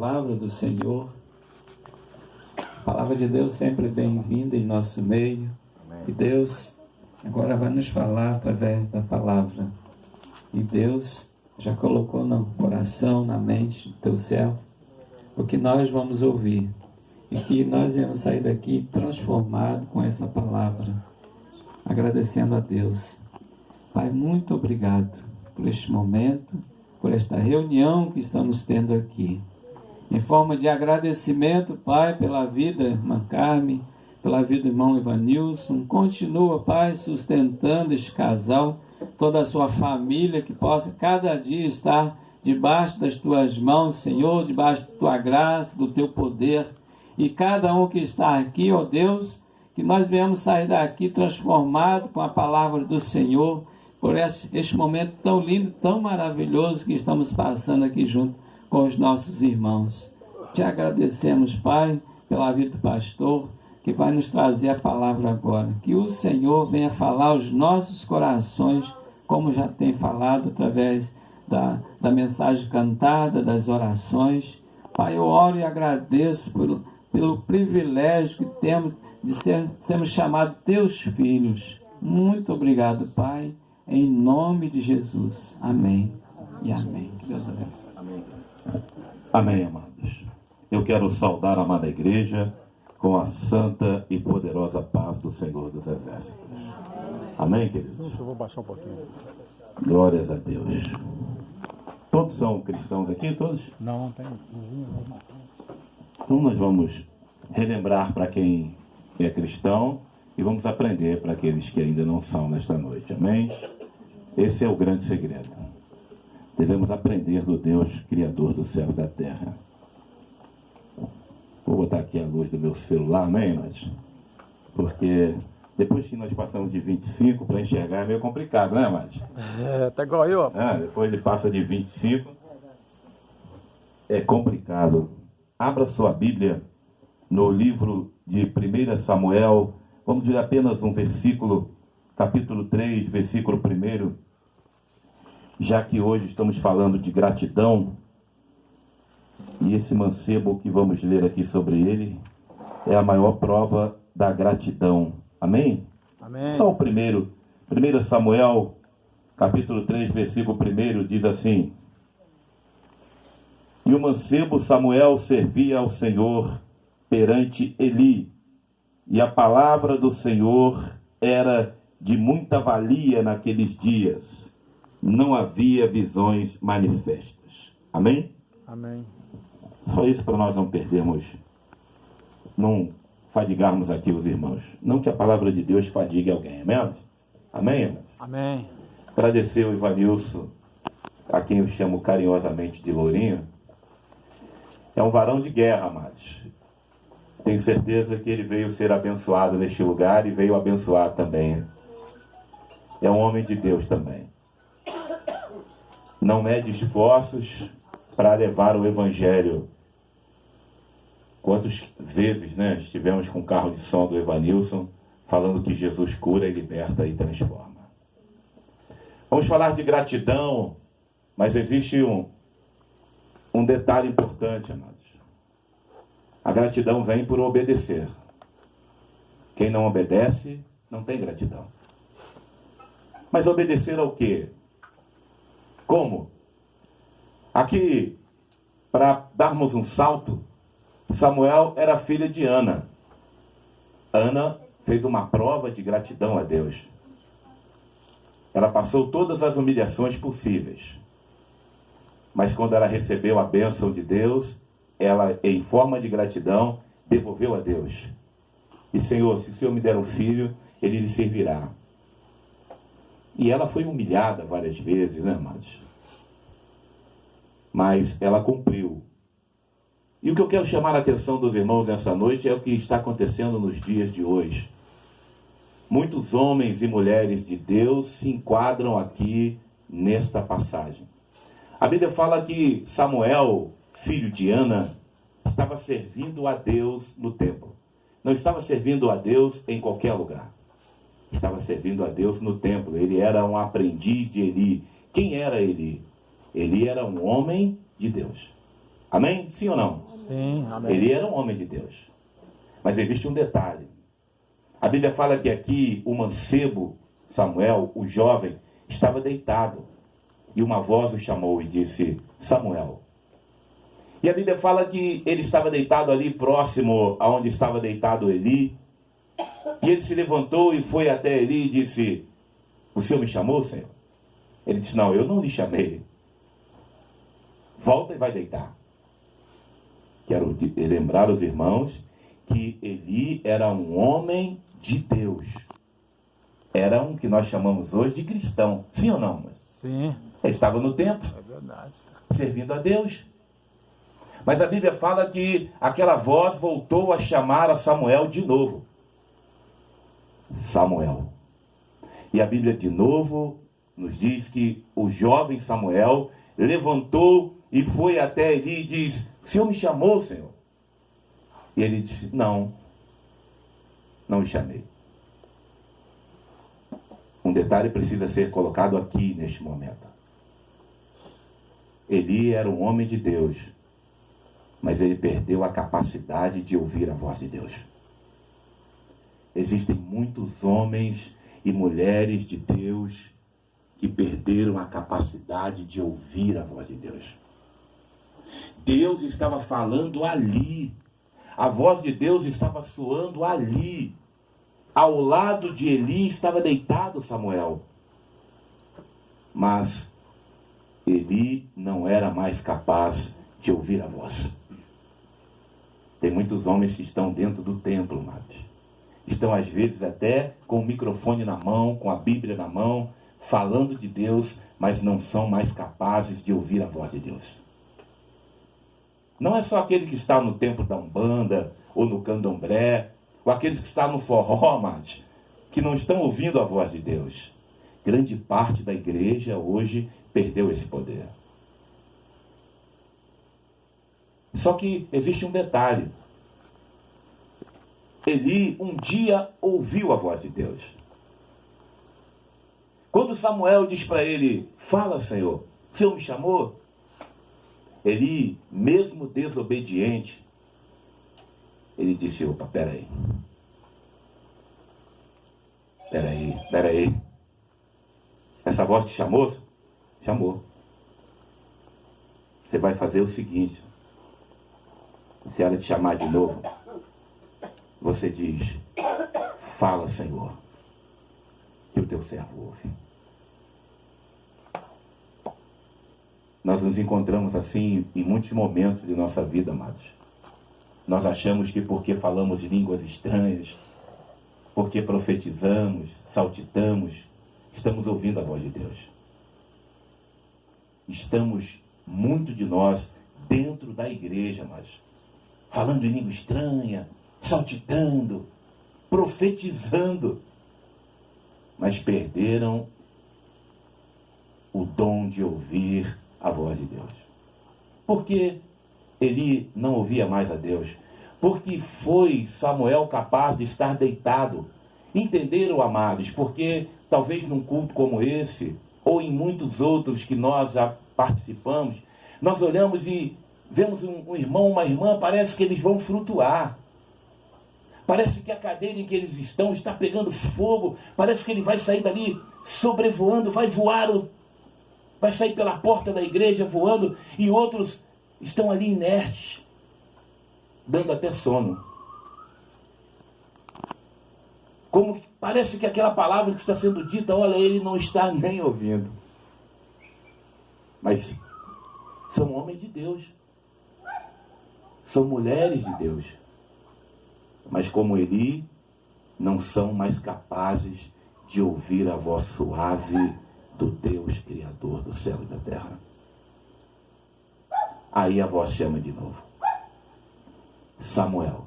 palavra do Senhor. A palavra de Deus sempre bem-vinda em nosso meio. E Deus agora vai nos falar através da palavra. E Deus já colocou no coração, na mente do teu servo, o que nós vamos ouvir. E que nós vamos sair daqui transformados com essa palavra. Agradecendo a Deus. Pai, muito obrigado por este momento, por esta reunião que estamos tendo aqui. Em forma de agradecimento, Pai, pela vida da irmã Carmen, pela vida do irmão Evanilson. Continua, Pai, sustentando este casal, toda a sua família, que possa cada dia estar debaixo das tuas mãos, Senhor, debaixo da tua graça, do teu poder. E cada um que está aqui, ó Deus, que nós venhamos sair daqui transformado com a palavra do Senhor, por este momento tão lindo, tão maravilhoso que estamos passando aqui junto com os nossos irmãos. Te agradecemos, Pai, pela vida do pastor, que vai nos trazer a palavra agora. Que o Senhor venha falar aos nossos corações, como já tem falado através da mensagem cantada, das orações. Pai, eu oro e agradeço pelo privilégio que temos de sermos chamados teus filhos. Muito obrigado, Pai, em nome de Jesus. Amém e amém. Que Deus abençoe. Amém. Amém, amados. Eu quero saudar a amada igreja com a santa e poderosa paz do Senhor dos Exércitos. Amém, queridos? Eu vou baixar um pouquinho. Glórias a Deus. Todos são cristãos aqui? Todos? Não tem. Então nós vamos relembrar para quem é cristão e vamos aprender para aqueles que ainda não são nesta noite. Amém? Esse é o grande segredo. Devemos aprender do Deus Criador do céu e da terra. Vou botar aqui a luz do meu celular, amém, mas porque depois que nós passamos de 25 para enxergar é meio complicado, né, mas Tá igual eu. depois ele passa de 25 é complicado. Abra sua Bíblia no livro de 1 Samuel. Vamos ver apenas um versículo, capítulo 3, versículo 1. Já que hoje estamos falando de gratidão, e esse mancebo que vamos ler aqui sobre ele é a maior prova da gratidão. Amém? Amém. Só o primeiro. 1 Samuel, capítulo 3, versículo 1, diz assim: E o mancebo Samuel servia ao Senhor perante Eli, e a palavra do Senhor era de muita valia naqueles dias. Não havia visões manifestas. Amém? Amém. Só isso para nós não perdermos, não fadigarmos aqui os irmãos. Não que a palavra de Deus fadigue alguém. Amém? Amém, irmãos? Amém. Agradecer o Ivanilson, a quem eu chamo carinhosamente de Lourinho. É um varão de guerra, amados. Tenho certeza que ele veio ser abençoado neste lugar e veio abençoar também. É um homem de Deus também. Não mede esforços para levar o Evangelho. Quantas vezes, estivemos com o carro de som do Evanilson falando que Jesus cura e liberta e transforma. Vamos falar de gratidão, mas existe um detalhe importante, amados. A gratidão vem por obedecer. Quem não obedece, não tem gratidão. Mas obedecer ao quê? Como? Aqui, para darmos um salto, Samuel era filha de Ana. Ana fez uma prova de gratidão a Deus. Ela passou todas as humilhações possíveis. Mas quando ela recebeu a bênção de Deus, ela, em forma de gratidão, devolveu a Deus. E Senhor, se o Senhor me der um filho, ele lhe servirá. E ela foi humilhada várias vezes, né, amados? Mas ela cumpriu. E o que eu quero chamar a atenção dos irmãos nessa noite é o que está acontecendo nos dias de hoje. Muitos homens e mulheres de Deus se enquadram aqui nesta passagem. A Bíblia fala que Samuel, filho de Ana, estava servindo a Deus no templo. Não estava servindo a Deus em qualquer lugar. Estava servindo a Deus no templo. Ele era um aprendiz de Eli. Quem era Eli? Eli era um homem de Deus. Amém? Sim ou não? Sim, amém. Ele era um homem de Deus. Mas existe um detalhe. A Bíblia fala que aqui o mancebo, Samuel, o jovem, estava deitado. E uma voz o chamou e disse: Samuel. E a Bíblia fala que ele estava deitado ali próximo aonde estava deitado Eli. E ele se levantou e foi até Eli e disse: o Senhor me chamou, Senhor? Ele disse: não, eu não lhe chamei. Volta e vai deitar. Quero lembrar os irmãos que Eli era um homem de Deus. Era um que nós chamamos hoje de cristão. Sim ou não? Sim, Ele estava no templo, é verdade. servindo a Deus. Mas a Bíblia fala que aquela voz voltou a chamar a Samuel de novo. Samuel. E a Bíblia de novo nos diz que o jovem Samuel levantou e foi até Eli e diz: o Senhor me chamou, Senhor? E ele disse: não me chamei. Um detalhe precisa ser colocado aqui neste momento. Eli era um homem de Deus, mas ele perdeu a capacidade de ouvir a voz de Deus. Existem muitos homens e mulheres de Deus que perderam a capacidade de ouvir a voz de Deus. Deus estava falando ali. A voz de Deus estava soando ali. Ao lado de Eli estava deitado Samuel. Mas Eli não era mais capaz de ouvir a voz. Tem muitos homens que estão dentro do templo, amados. Estão às vezes até com o microfone na mão, com a Bíblia na mão, falando de Deus, mas não são mais capazes de ouvir a voz de Deus. Não é só aquele que está no templo da Umbanda, ou no candomblé, ou aqueles que estão no forró, mas que não estão ouvindo a voz de Deus. Grande parte da igreja hoje perdeu esse poder. Só que existe um detalhe. Eli um dia ouviu a voz de Deus. Quando Samuel diz para ele: fala, Senhor, o Senhor me chamou? Eli, mesmo desobediente, ele disse: opa, peraí. Essa voz te chamou? Chamou. Você vai fazer o seguinte: se ela te chamar de novo, você diz: fala, Senhor, que o teu servo ouve. Nós nos encontramos assim em muitos momentos de nossa vida, amados. Nós achamos que porque falamos línguas estranhas, porque profetizamos, saltitamos, estamos ouvindo a voz de Deus. Estamos, muito de nós, dentro da igreja, mas falando em língua estranha, saltitando, profetizando, mas perderam o dom de ouvir a voz de Deus. Por que Eli não ouvia mais a Deus? Porque foi Samuel capaz de estar deitado. Entenderam, amados? Porque talvez num culto como esse, ou em muitos outros que nós já participamos, nós olhamos e vemos um irmão, uma irmã, parece que eles vão flutuar. Parece que a cadeira em que eles estão está pegando fogo. Parece que ele vai sair dali sobrevoando, vai voar, vai sair pela porta da igreja voando, e outros estão ali inertes, dando até sono. Como parece que aquela palavra que está sendo dita, olha, ele não está nem ouvindo. Mas são homens de Deus. São mulheres de Deus. Mas como Eli, não são mais capazes de ouvir a voz suave do Deus Criador do céu e da terra. Aí a voz chama de novo: Samuel.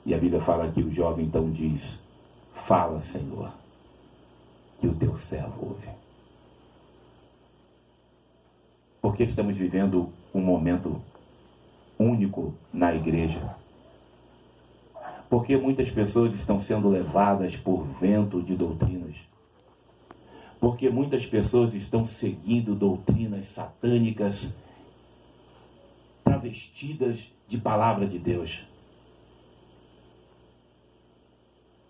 E a Bíblia fala que o jovem então diz: fala, Senhor, que o teu servo ouve. Porque estamos vivendo um momento único na igreja. Porque muitas pessoas estão sendo levadas por vento de doutrinas. Porque muitas pessoas estão seguindo doutrinas satânicas travestidas de palavra de Deus.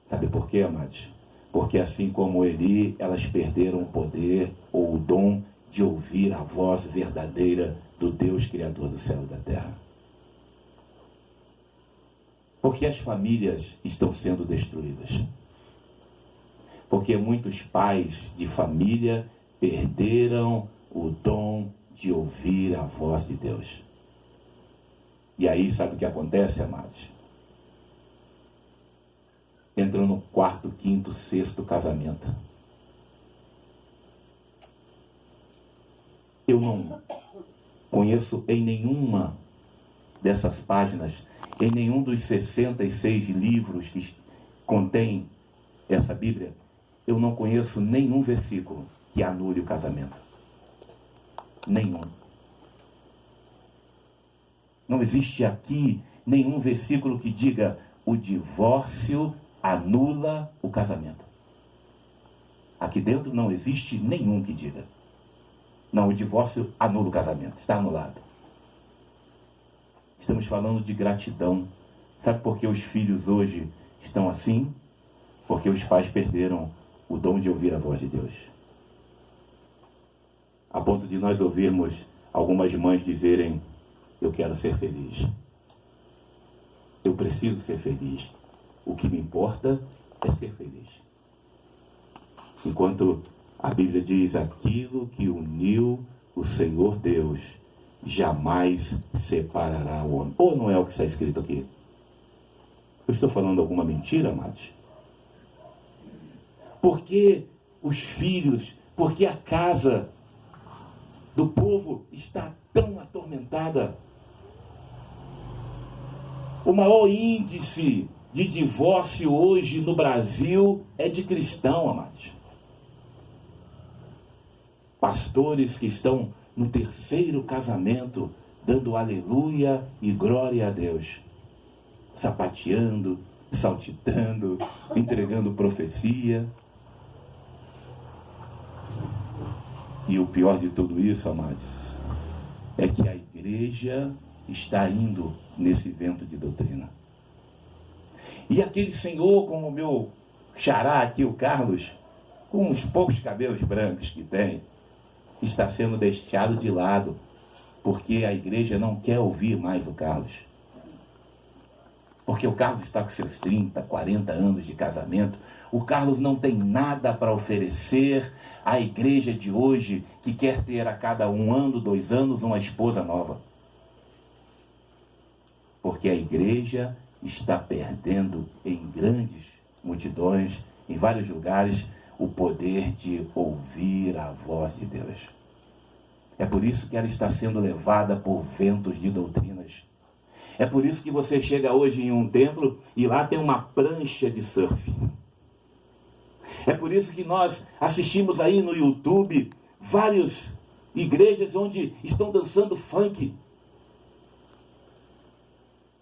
Sabe por quê, amados? Porque assim como Eli, elas perderam o poder ou o dom de ouvir a voz verdadeira do Deus Criador do céu e da terra. Porque as famílias estão sendo destruídas. Porque muitos pais de família perderam o dom de ouvir a voz de Deus. E aí, sabe o que acontece, amados? Entram no quarto, quinto, sexto casamento. Eu não conheço em nenhuma dessas páginas, em nenhum dos 66 livros que contém essa Bíblia, eu não conheço nenhum versículo que anule o casamento. Nenhum. Não existe aqui nenhum versículo que diga o divórcio anula o casamento. Aqui dentro não existe nenhum que diga. Não, o divórcio anula o casamento. Está anulado. Estamos falando de gratidão. Sabe por que os filhos hoje estão assim? Porque os pais perderam o dom de ouvir a voz de Deus. A ponto de nós ouvirmos algumas mães dizerem: eu quero ser feliz. Eu preciso ser feliz. O que me importa é ser feliz. Enquanto a Bíblia diz: aquilo que uniu o Senhor Deus jamais separará o homem. Ou não é o que está escrito aqui? Eu estou falando alguma mentira, amados? Por que os filhos, por que a casa do povo está tão atormentada? O maior índice de divórcio hoje no Brasil é de cristão, amados. Pastores que estão no terceiro casamento, dando aleluia e glória a Deus, sapateando, saltitando, entregando profecia. E o pior de tudo isso, amados, é que a igreja está indo nesse vento de doutrina. E aquele senhor, como o meu xará aqui, o Carlos, com os poucos cabelos brancos que tem, está sendo deixado de lado, porque a igreja não quer ouvir mais o Carlos. Porque o Carlos está com seus 30, 40 anos de casamento. O Carlos não tem nada para oferecer à igreja de hoje, que quer ter a cada 1 ano, 2 anos, uma esposa nova. Porque a igreja está perdendo em grandes multidões, em vários lugares, o poder de ouvir a voz de Deus. É por isso que ela está sendo levada por ventos de doutrinas. É por isso que você chega hoje em um templo e lá tem uma prancha de surf. É por isso que nós assistimos aí no YouTube várias igrejas onde estão dançando funk.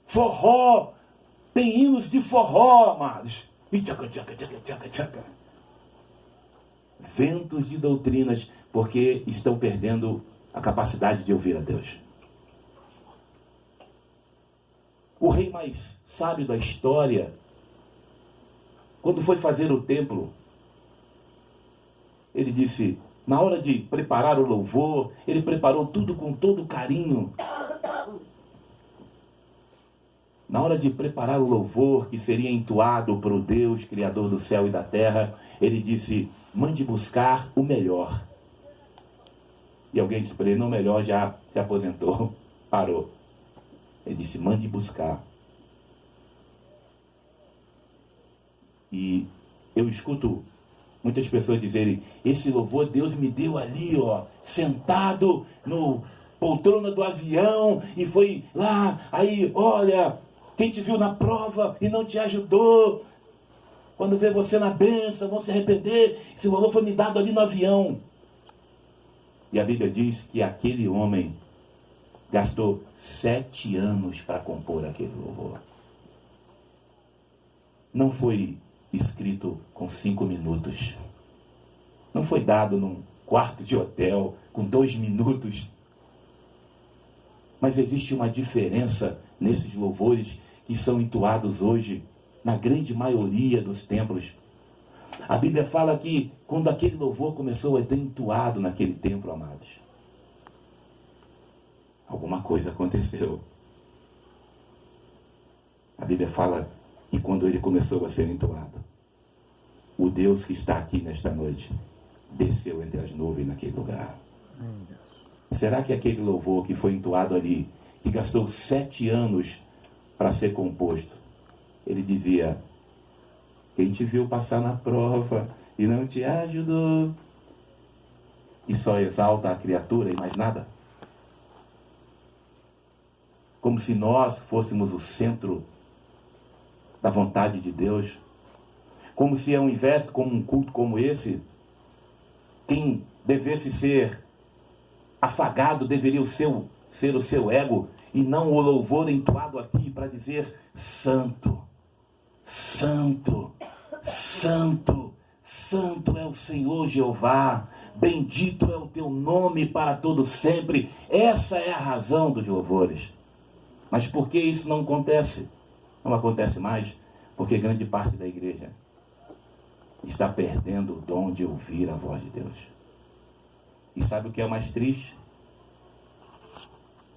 Forró, tem hinos de forró, amados. E tchaca, tchaca, tchaca, tchaca, tchaca. Ventos de doutrinas, porque estão perdendo a capacidade de ouvir a Deus. O rei mais sábio da história, quando foi fazer o templo, ele disse, na hora de preparar o louvor, ele preparou tudo com todo carinho. Na hora de preparar o louvor que seria entoado para o Deus, Criador do céu e da terra, ele disse, mande buscar o melhor. E alguém disse para ele, não, o melhor já se aposentou, parou. Ele disse, mande buscar. E eu escuto muitas pessoas dizerem, esse louvor Deus me deu ali, ó, sentado no poltrona do avião, e foi lá, aí, olha, quem te viu na prova e não te ajudou, quando vê você na bênção, vão se arrepender, esse louvor foi me dado ali no avião. E a Bíblia diz que aquele homem gastou 7 anos para compor aquele louvor. Não foi escrito com 5 minutos. Não foi dado num quarto de hotel com 2 minutos. Mas existe uma diferença nesses louvores que são entoados hoje na grande maioria dos templos. A Bíblia fala que quando aquele louvor começou a ser entoado naquele templo, amados, alguma coisa aconteceu. A Bíblia fala que quando ele começou a ser entoado, o Deus que está aqui nesta noite desceu entre as nuvens naquele lugar. Será que aquele louvor que foi entoado ali, que gastou 7 anos para ser composto, ele dizia: quem te viu passar na prova e não te ajudou, e só exalta a criatura e mais nada? Como se nós fôssemos o centro da vontade de Deus. Como se ao invés, como um culto como esse, quem devesse ser afagado deveria ser o seu ego, e não o louvor entoado aqui para dizer: santo, santo, santo, santo é o Senhor Jeová, bendito é o teu nome para todo sempre. Essa é a razão dos louvores. Mas por que isso não acontece? Não acontece mais porque grande parte da igreja está perdendo o dom de ouvir a voz de Deus. E sabe o que é mais triste?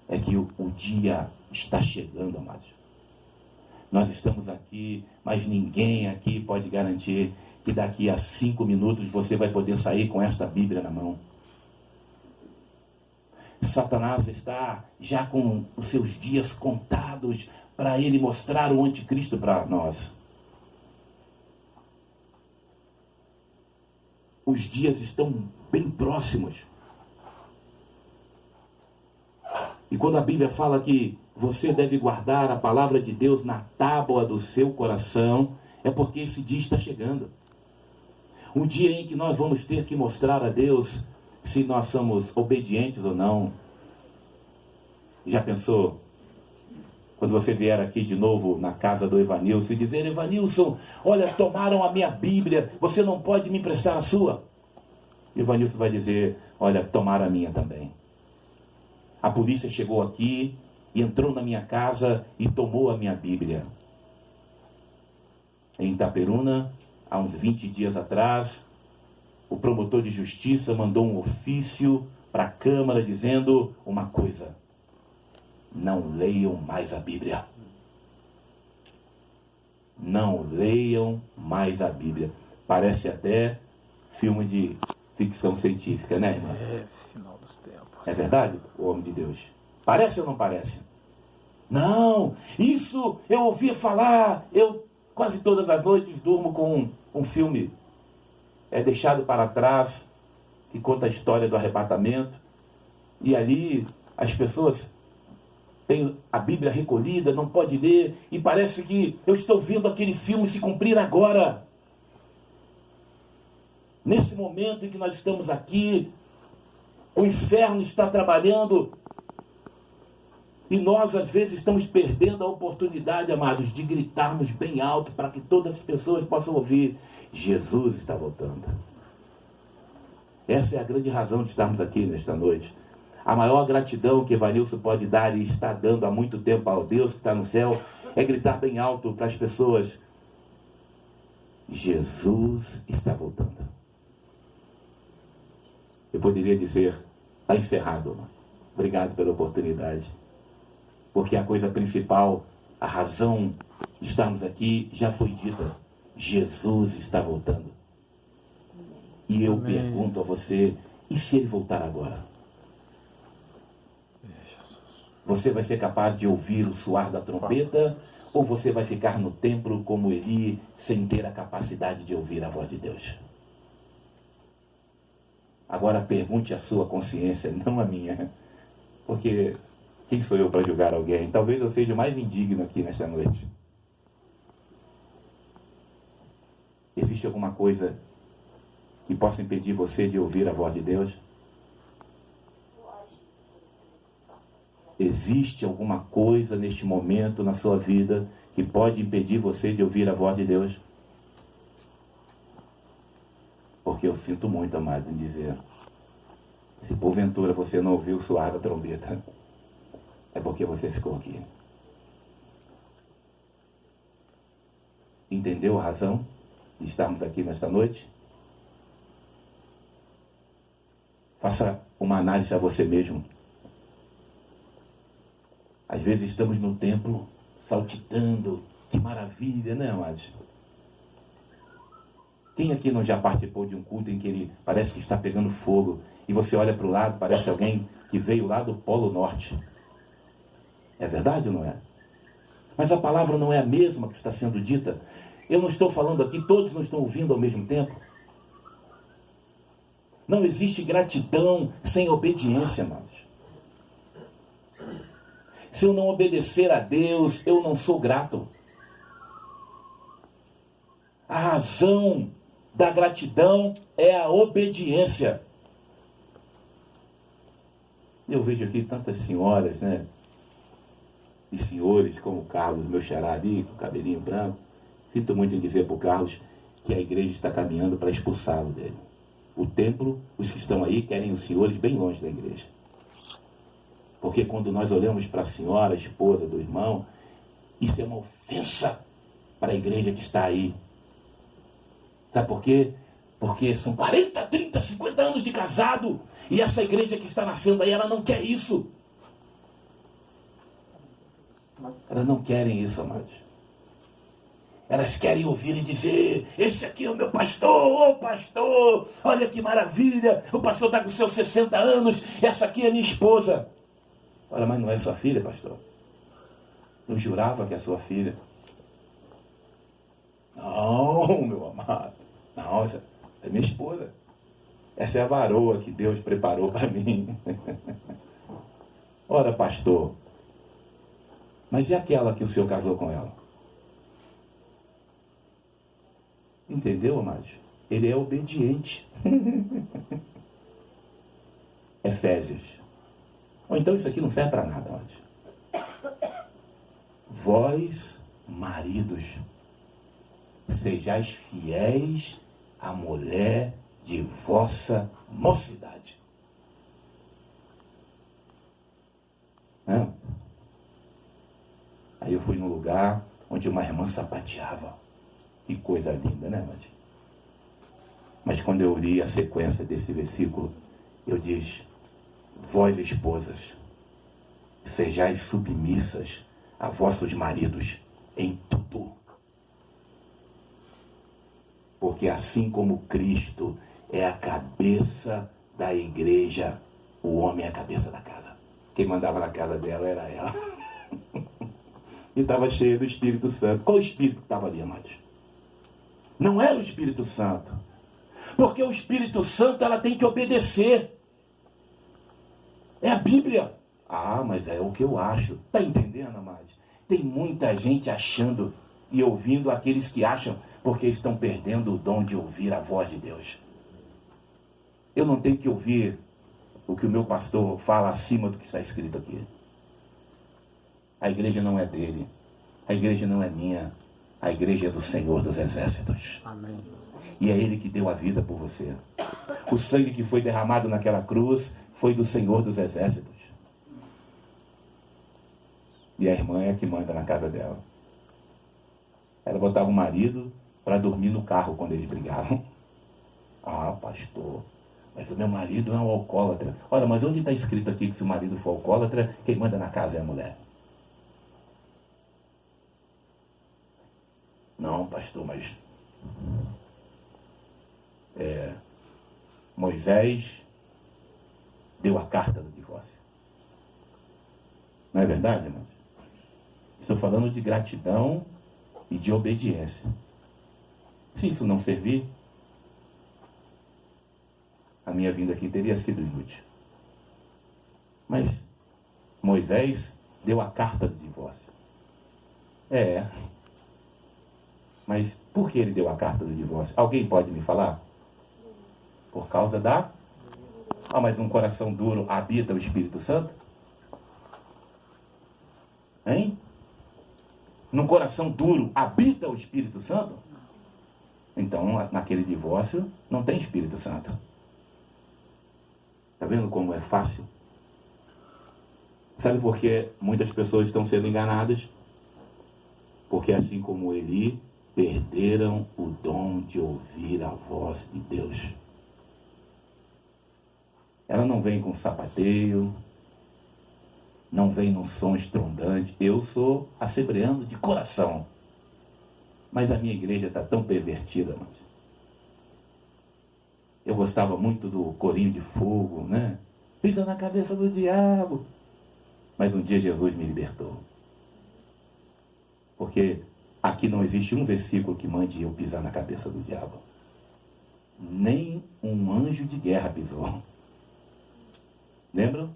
É que o dia está chegando, amados. Nós estamos aqui, mas ninguém aqui pode garantir que daqui a 5 minutos você vai poder sair com esta Bíblia na mão. Satanás está já com os seus dias contados para ele mostrar o anticristo para nós. Os dias estão bem próximos. E quando a Bíblia fala que você deve guardar a palavra de Deus na tábua do seu coração, é porque esse dia está chegando. Um dia em que nós vamos ter que mostrar a Deus se nós somos obedientes ou não. Já pensou? Quando você vier aqui de novo na casa do Evanilson e dizer: Evanilson, olha, tomaram a minha Bíblia, você não pode me emprestar a sua? E o Evanilson vai dizer: olha, tomaram a minha também. A polícia chegou aqui e entrou na minha casa e tomou a minha Bíblia. Em Itaperuna, há uns 20 dias atrás, o promotor de justiça mandou um ofício para a Câmara dizendo uma coisa: não leiam mais a Bíblia. Não leiam mais a Bíblia. Parece até filme de ficção científica, né, irmão? É, final dos tempos. É verdade, o homem de Deus? Parece ou não parece? Não, isso eu ouvia falar. Eu quase todas as noites durmo com um filme deixado para trás, que conta a história do arrebatamento. E ali as pessoas têm a Bíblia recolhida, não pode ler, e parece que eu estou vendo aquele filme se cumprir agora. Nesse momento em que nós estamos aqui, o inferno está trabalhando, e nós às vezes estamos perdendo a oportunidade, amados, de gritarmos bem alto para que todas as pessoas possam ouvir: Jesus está voltando. Essa é a grande razão de estarmos aqui nesta noite. A maior gratidão que Evanilson pode dar e está dando há muito tempo ao Deus que está no céu é gritar bem alto para as pessoas: Jesus está voltando. Eu poderia dizer: está encerrado, mano. Obrigado pela oportunidade. Porque a coisa principal, a razão de estarmos aqui já foi dita: Jesus está voltando. E eu pergunto a você: e se ele voltar agora? Você vai ser capaz de ouvir o soar da trombeta? Ou você vai ficar no templo como Eli, sem ter a capacidade de ouvir a voz de Deus? Agora pergunte a sua consciência, não a minha. Porque quem sou eu para julgar alguém? Talvez eu seja o mais indigno aqui nesta noite. Existe alguma coisa que possa impedir você de ouvir a voz de Deus? Existe alguma coisa neste momento na sua vida que pode impedir você de ouvir a voz de Deus? Porque eu sinto muito, amado, em dizer: se porventura você não ouviu o soar da trombeta, é porque você ficou aqui. Entendeu a razão de estarmos aqui nesta noite? Faça uma análise a você mesmo. Às vezes estamos no templo saltitando, que maravilha, né, amados? Quem aqui não já participou de um culto em que ele parece que está pegando fogo e você olha para o lado, parece alguém que veio lá do Polo Norte? É verdade ou não é? Mas a palavra não é a mesma que está sendo dita. Eu não estou falando aqui, todos não estão ouvindo ao mesmo tempo. Não existe gratidão sem obediência, amados. Se eu não obedecer a Deus, eu não sou grato. A razão da gratidão é a obediência. Eu vejo aqui tantas senhoras, né? E senhores como o Carlos, meu xará ali, com o cabelinho branco. Sinto muito em dizer para o Carlos que a igreja está caminhando para expulsá-lo dele. O templo, os que estão aí, querem os senhores bem longe da igreja. Porque quando nós olhamos para a senhora, a esposa do irmão, isso é uma ofensa para a igreja que está aí. Sabe por quê? Porque são 40, 30, 50 anos de casado e essa igreja que está nascendo aí, ela não quer isso. Elas não querem isso, amados. Elas querem ouvir e dizer: esse aqui é o meu pastor, ô pastor, olha que maravilha, o pastor está com seus 60 anos, essa aqui é minha esposa. Olha, mas não é sua filha, pastor? Eu jurava que é sua filha. Não, meu amado, não, essa é minha esposa. Essa é a varoa que Deus preparou para mim. Ora, pastor, mas e aquela que o senhor casou com ela? Entendeu, amados? Ele é obediente. Efésios. Ou então isso aqui não serve para nada, amados. Vós, maridos, sejais fiéis à mulher de vossa mocidade. Aí eu fui num lugar onde uma irmã sapateava. Que coisa linda, né, Mati? Mas quando eu li a sequência desse versículo, eu disse: vós, esposas, sejais submissas a vossos maridos em tudo. Porque assim como Cristo é a cabeça da igreja, o homem é a cabeça da casa. Quem mandava na casa dela era ela. E estava cheia do Espírito Santo. Qual o Espírito que estava ali, amados? Não era o Espírito Santo. Porque o Espírito Santo, ela tem que obedecer. É a Bíblia. Ah, mas é o que eu acho. Está entendendo, amados? Tem muita gente achando e ouvindo aqueles que acham, porque estão perdendo o dom de ouvir a voz de Deus. Eu não tenho que ouvir o que o meu pastor fala acima do que está escrito aqui. A igreja não é dele. A igreja não é minha. A igreja é do Senhor dos Exércitos. Amém. E é Ele que deu a vida por você. O sangue que foi derramado naquela cruz foi do Senhor dos Exércitos. E a irmã é a que manda na casa dela. Ela botava o marido para dormir no carro quando eles brigavam. Ah, pastor, mas o meu marido é um alcoólatra. Ora, mas onde está escrito aqui que se o marido for alcoólatra, quem manda na casa é a mulher? Não, pastor, mas Moisés deu a carta do divórcio. Não é verdade, irmãos? Estou falando de gratidão e de obediência. Se isso não servir, a minha vinda aqui teria sido inútil. Mas Moisés deu a carta do divórcio. Mas por que ele deu a carta do divórcio? Alguém pode me falar? Por causa da... mas num coração duro habita o Espírito Santo? Hein? Num coração duro habita o Espírito Santo? Então, naquele divórcio, não tem Espírito Santo. Está vendo como é fácil Sabe por que muitas pessoas estão sendo enganadas? Porque assim como Eli, perderam o dom de ouvir a voz de Deus. Ela não vem com sapateio, não vem num som estrondante. Eu sou assembleano de coração, mas a minha igreja está tão pervertida, mas eu gostava muito do corinho de fogo, né? Pisa na cabeça do diabo. Mas um dia Jesus me libertou. Porque aqui não existe um versículo que mande eu pisar na cabeça do diabo. Nem um anjo de guerra pisou. Lembram?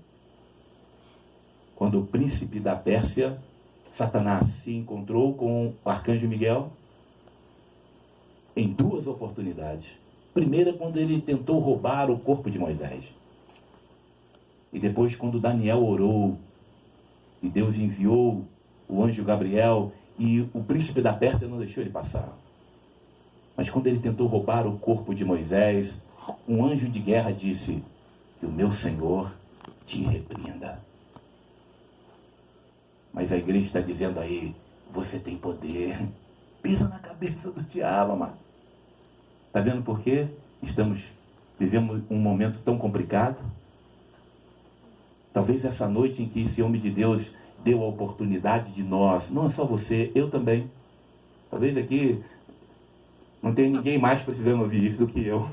Quando o príncipe da Pérsia, Satanás, se encontrou com o arcanjo Miguel, em duas oportunidades. Primeira, quando ele tentou roubar o corpo de Moisés. E depois, quando Daniel orou, e Deus enviou o anjo Gabriel, e o príncipe da Pérsia não deixou ele passar. Mas quando ele tentou roubar o corpo de Moisés, um anjo de guerra disse: que o meu Senhor te repreenda. Mas a igreja está dizendo aí: você tem poder. Pisa na cabeça do diabo, mano. Está vendo por quê? Vivemos um momento tão complicado. Talvez essa noite em que esse homem de Deus deu a oportunidade de nós, não é só você, eu também. Talvez aqui não tenha ninguém mais precisando ouvir isso do que eu.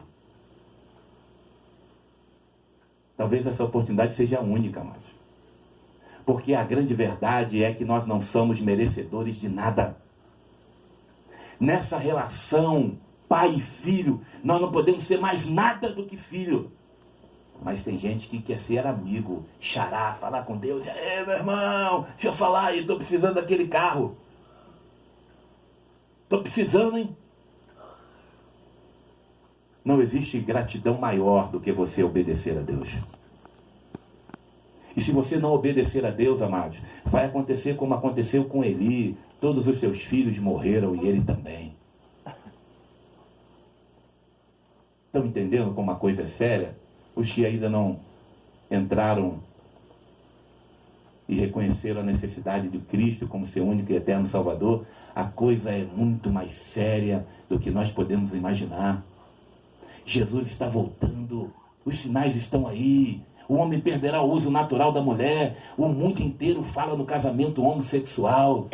Talvez essa oportunidade seja única, mas porque a grande verdade é que nós não somos merecedores de nada. Nessa relação pai e filho, nós não podemos ser mais nada do que filho. Mas tem gente que quer ser amigo, xará, falar com Deus. Ei, meu irmão, deixa eu falar aí, estou precisando daquele carro. Estou precisando, hein? Não existe gratidão maior do que você obedecer a Deus. E se você não obedecer a Deus, amados, vai acontecer como aconteceu com Eli. Todos os seus filhos morreram e ele também. Estão entendendo como a coisa é séria? Os que ainda não entraram e reconheceram a necessidade de Cristo como seu único e eterno Salvador, a coisa é muito mais séria do que nós podemos imaginar. Jesus está voltando, os sinais estão aí, o homem perderá o uso natural da mulher, o mundo inteiro fala no casamento homossexual.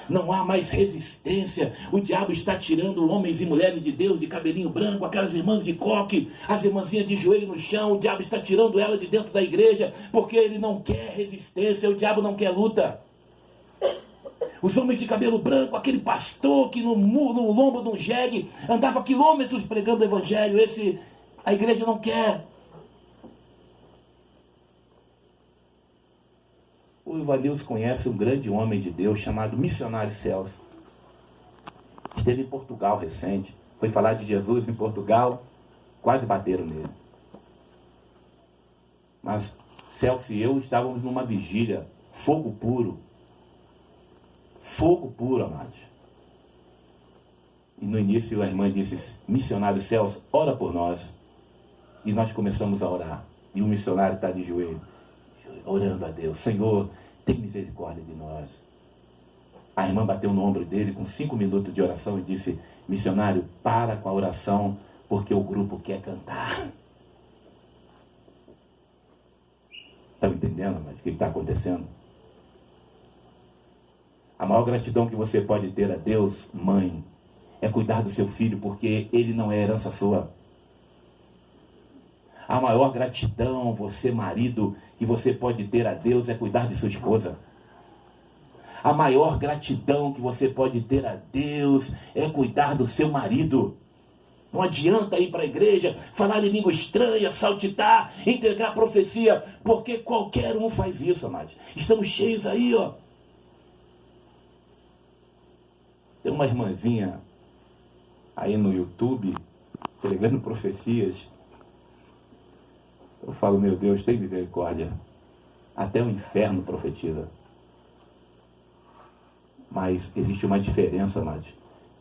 Não há mais resistência. O diabo está tirando homens e mulheres de Deus de cabelinho branco, aquelas irmãs de coque, as irmãzinhas de joelho no chão. O diabo está tirando ela de dentro da igreja, porque ele não quer resistência, o diabo não quer luta. Os homens de cabelo branco, aquele pastor que no lombo de um jegue andava quilômetros pregando o evangelho, esse a igreja não quer. O Ivanilson conhece um grande homem de Deus chamado Missionário Celso. Esteve em Portugal recente. Foi falar de Jesus em Portugal. Quase bateram nele. Mas Celso e eu estávamos numa vigília. Fogo puro. Fogo puro, amados. E no início a irmã disse: Missionário Celso, ora por nós. E nós começamos a orar. E o missionário está de joelho, orando a Deus: Senhor, tem misericórdia de nós. A irmã bateu no ombro dele com 5 minutos de oração e disse: missionário, para com a oração, porque o grupo quer cantar. Estão entendendo, mas o que está acontecendo? A maior gratidão que você pode ter a Deus, mãe, é cuidar do seu filho, porque ele não é herança sua. A maior gratidão, você marido, que você pode ter a Deus é cuidar de sua esposa. A maior gratidão que você pode ter a Deus é cuidar do seu marido. Não adianta ir para a igreja, falar em língua estranha, saltitar, entregar profecia, porque qualquer um faz isso, amados. Estamos cheios aí, ó. Tem uma irmãzinha aí no YouTube, pregando profecias. Eu falo, meu Deus, tem misericórdia. Até o inferno profetiza. Mas existe uma diferença, amados.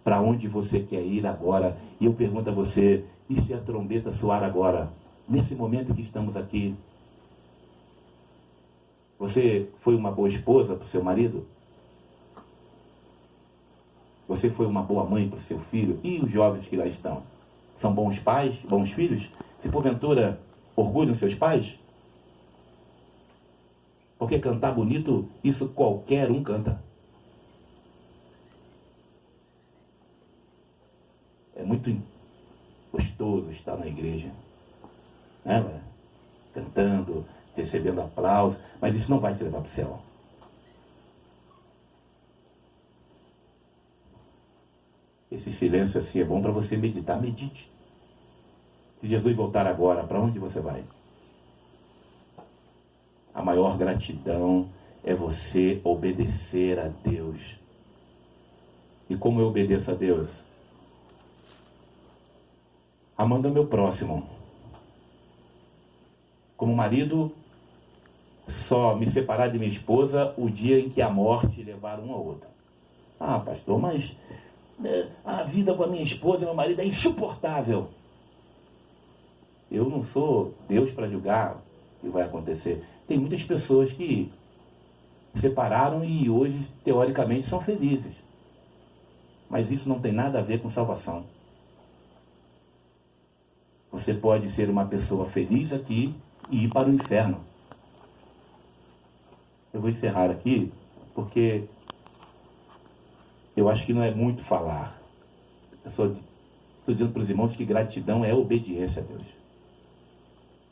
Para onde você quer ir agora? E eu pergunto a você, e se a trombeta soar agora? Nesse momento que estamos aqui. Você foi uma boa esposa para o seu marido? Você foi uma boa mãe para o seu filho? E os jovens que lá estão? São bons pais, bons filhos? Se porventura orgulham seus pais? Porque cantar bonito, isso qualquer um canta. É muito gostoso estar na igreja, né? Cantando, recebendo aplausos, mas isso não vai te levar para o céu. Esse silêncio assim é bom para você meditar. Medite. Se Jesus voltar agora, para onde você vai? A maior gratidão é você obedecer a Deus. E como eu obedeço a Deus? Amando o meu próximo. Como marido, só me separar de minha esposa o dia em que a morte levar um ao outro. Ah, pastor, mas a vida com a minha esposa e meu marido é insuportável. Eu não sou Deus para julgar o que vai acontecer. Tem muitas pessoas que se separaram e hoje, teoricamente, são felizes. Mas isso não tem nada a ver com salvação. Você pode ser uma pessoa feliz aqui e ir para o inferno. Eu vou encerrar aqui, porque eu acho que não é muito falar. Eu estou dizendo para os irmãos que gratidão é obediência a Deus.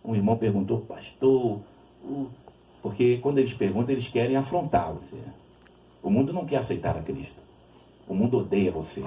Um irmão perguntou, pastor, porque quando eles perguntam, eles querem afrontar você. O mundo não quer aceitar a Cristo. O mundo odeia você.